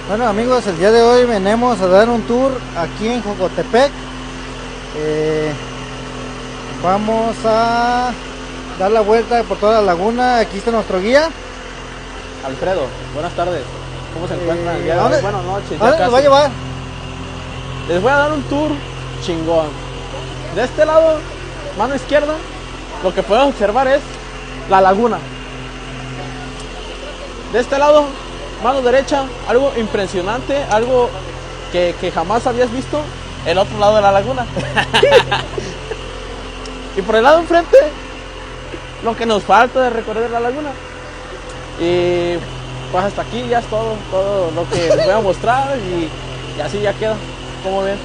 Bueno amigos, el día de hoy venimos a dar un tour aquí en Jocotepec. Vamos a dar la vuelta por toda la laguna. Aquí está nuestro guía. Alfredo, buenas tardes. ¿Cómo se encuentran el día de ¿a hoy? dónde- Buenas noches. ¿A dónde nos va a llevar? Les voy a dar un tour chingón. De este lado, mano izquierda, lo que podemos observar es la laguna. De este lado, mano derecha, algo impresionante, algo que jamás habías visto, el otro lado de la laguna. Y por el lado enfrente, lo que nos falta de recorrer la laguna. Y pues hasta aquí ya es todo lo que les voy a mostrar y así ya queda. ¿Cómo ven?